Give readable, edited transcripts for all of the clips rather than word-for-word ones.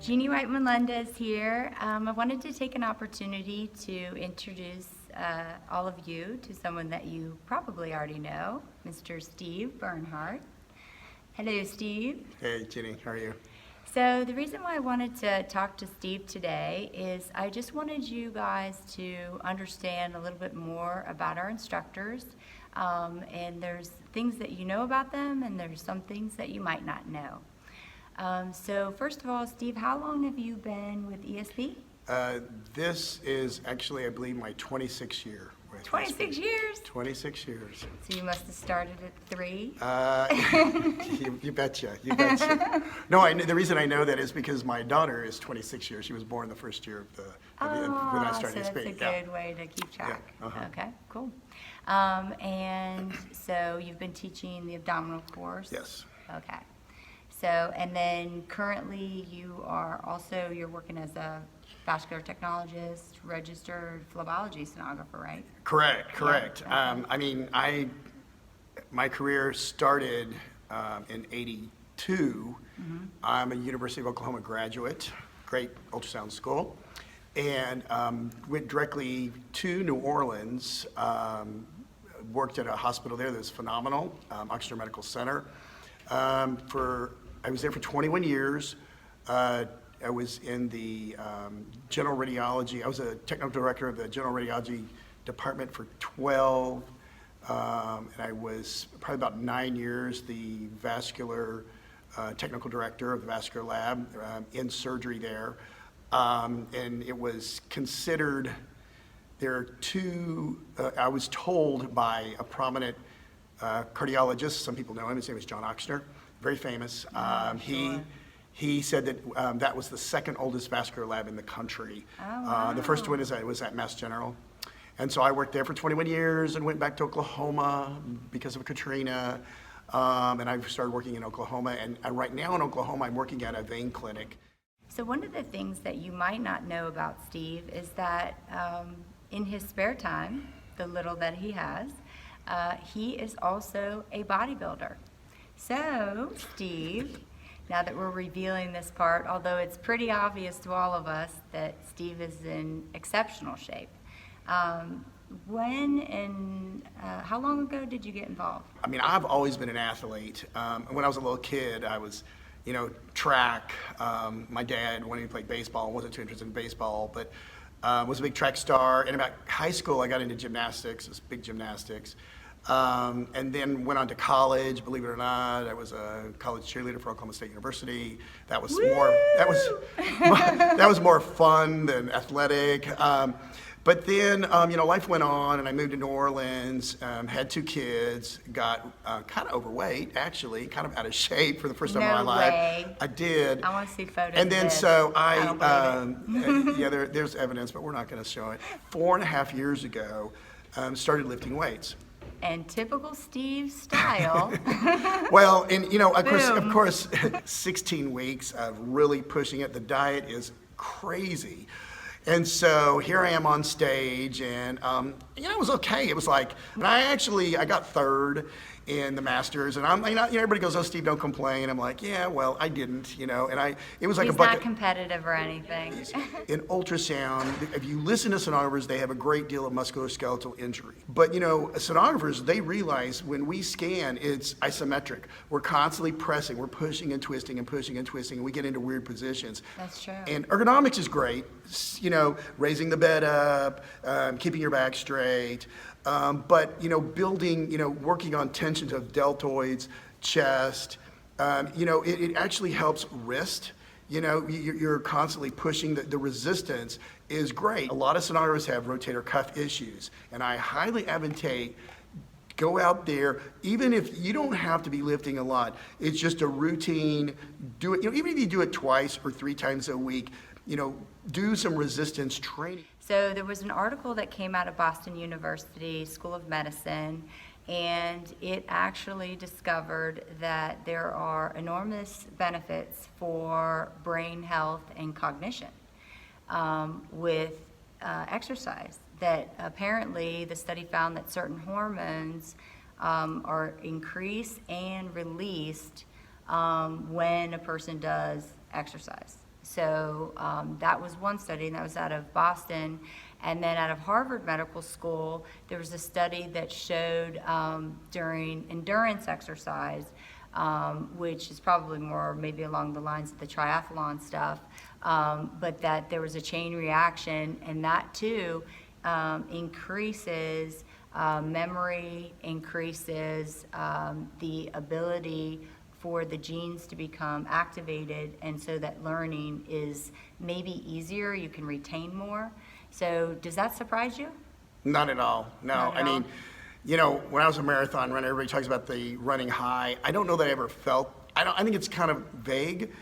Jeannie Whiteman-Lundez here. I wanted to take an opportunity to introduce all of you to someone that you probably already know, Mr. Steve Bernhardt. Hello, Steve. Hey, Jeannie, how are you? So the reason why I wanted to talk to Steve today is I just wanted you guys to understand a little bit more about our instructors. And there's things that you know about them, and there's some things that you might not know. So first of all, Steve, how long have you been with ESP? This is actually, I believe, my 26th year. 26 years? 26 years. So you must have started at 3? You betcha, you betcha. No, the reason I know that is because my daughter is 26 years. She was born the first year of when I started so that's ESP. a good way to keep track. Yeah, uh-huh. Okay, cool. And so you've been teaching the abdominal course? Yes. Okay. So, and then currently you're working as a vascular technologist, registered phlebotomy sonographer, right? Correct. Yeah, okay. My career started in '82. Mm-hmm. I'm a University of Oklahoma graduate, great ultrasound school, and went directly to New Orleans, worked at a hospital there that was phenomenal, Oxford Medical Center. I was there for 21 years. I was in the general radiology. I was a technical director of the general radiology department for 12, and I was probably about 9 years the vascular technical director of the vascular lab in surgery there. And it was considered, there are two, I was told by a prominent cardiologist, some people know him, his name is John Oxner, very famous. Sure. He said that that was the second oldest vascular lab in the country. Oh, wow. The first one was at Mass General. And so I worked there for 21 years and went back to Oklahoma because of Katrina. And I started working in Oklahoma. And right now in Oklahoma, I'm working at a vein clinic. So one of the things that you might not know about Steve is that in his spare time, the little that he has, he is also a bodybuilder. So, Steve, now that we're revealing this part, although it's pretty obvious to all of us that Steve is in exceptional shape, when and how long ago did you get involved? I've always been an athlete. When I was a little kid, I was, track. My dad wanted me to play baseball. Wasn't too interested in baseball, but was a big track star. And about high school, I got into gymnastics, it was big gymnastics. And then went on to college. Believe it or not, I was a college cheerleader for Oklahoma State University. That was more fun than athletic. But then, life went on, and I moved to New Orleans, had 2 kids, got kind of overweight, actually, kind of out of shape for the first time in my life. I did. I want to see photos. And then of this. so there's evidence, but we're not going to show it. 4.5 years ago, started lifting weights. And typical Steve style. Well, and of course, 16 weeks of really pushing it. The diet is crazy. And so here I am on stage, and it was okay. It was like, and I got third in the Masters, and everybody goes, "Oh, Steve, don't complain." I'm like, "Yeah, well, I didn't," and it was like He's a bucket. not competitive or anything. In ultrasound, if you listen to sonographers, they have a great deal of musculoskeletal injury. But sonographers, they realize when we scan, it's isometric. We're constantly pressing, we're pushing and twisting and pushing and twisting, and we get into weird positions. That's true. And ergonomics is great, raising the bed up, keeping your back straight. But building, working on tensions of deltoids, chest, it actually helps wrist. You're constantly pushing, the resistance is great. A lot of sonographers have rotator cuff issues, and I highly advocate go out there, even if you don't have to be lifting a lot, it's just a routine, do it, even if you do it twice or 3 times a week, do some resistance training. So there was an article that came out of Boston University School of Medicine, and it actually discovered that there are enormous benefits for brain health and cognition with exercise. That apparently the study found that certain hormones are increased and released when a person does exercise. So that was one study, and that was out of Boston. And then out of Harvard Medical School, there was a study that showed during endurance exercise, which is probably more maybe along the lines of the triathlon stuff, but that there was a chain reaction, and that too increases memory, increases the ability for the genes to become activated, and so that learning is maybe easier, you can retain more. So does that surprise you? Not at all, no. Not at I mean, all? you know, when I was a marathon runner, everybody talks about the running high. I don't know that I ever felt, I think it's kind of vague,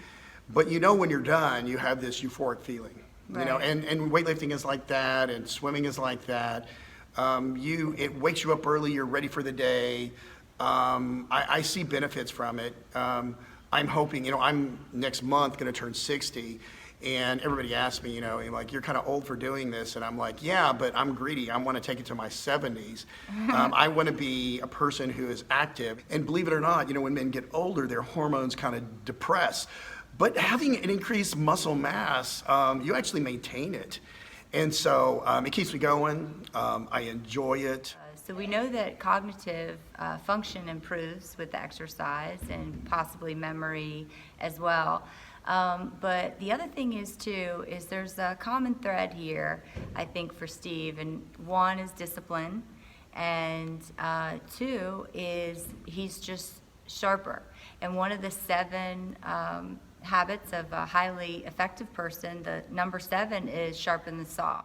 but you know when you're done, you have this euphoric feeling. You know, Right. and weightlifting is like that, and swimming is like that. It wakes you up early, you're ready for the day. I see benefits from it. I'm hoping, you know, I'm next month gonna turn 60, and everybody asks me, you know, like, you're kind of old for doing this, and I'm like, yeah, but I'm greedy. I want to take it to my 70s. I want to be a person who is active, and believe it or not, you know, when men get older, their hormones kind of depress. But having an increased muscle mass, you actually maintain it. And so it keeps me going. I enjoy it. So we know that cognitive function improves with the exercise, and possibly memory as well. But the other thing is too, is there's a common thread here, I think, for Steve, and one is discipline, and two is he's just sharper. And one of the 7 habits of a highly effective person, the number 7 is sharpen the saw.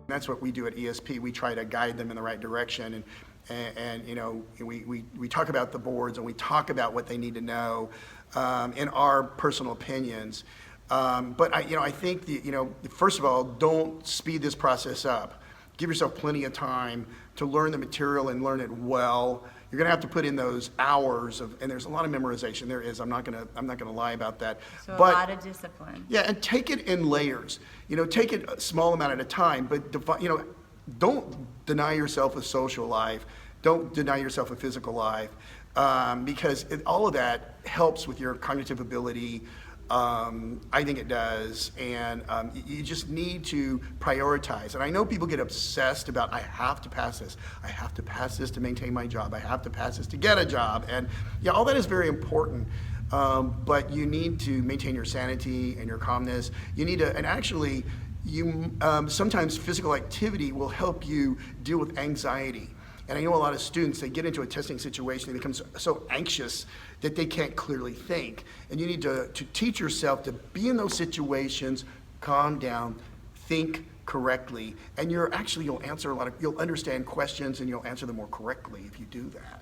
That's what we do at ESP. We try to guide them in the right direction, and you know, we talk about the boards, and we talk about what they need to know in our personal opinions. But I think first of all, don't speed this process up. Give yourself plenty of time to learn the material and learn it well. You're going to have to put in those hours and there's a lot of memorization. There is. I'm not going to lie about that. So But a lot of discipline. yeah, and take it in layers. You know, take it a small amount at a time, but don't deny yourself a social life. Don't deny yourself a physical life, because all of that helps with your cognitive ability. I think it does, and you just need to prioritize. And I know people get obsessed about, I have to pass this. I have to pass this to maintain my job. I have to pass this to get a job. And yeah, all that is very important. But you need to maintain your sanity and your calmness. You need to, and actually, sometimes physical activity will help you deal with anxiety. And I know a lot of students, they get into a testing situation, they become so anxious that they can't clearly think. And you need to teach yourself to be in those situations, calm down, think correctly, and you'll understand questions, and you'll answer them more correctly if you do that.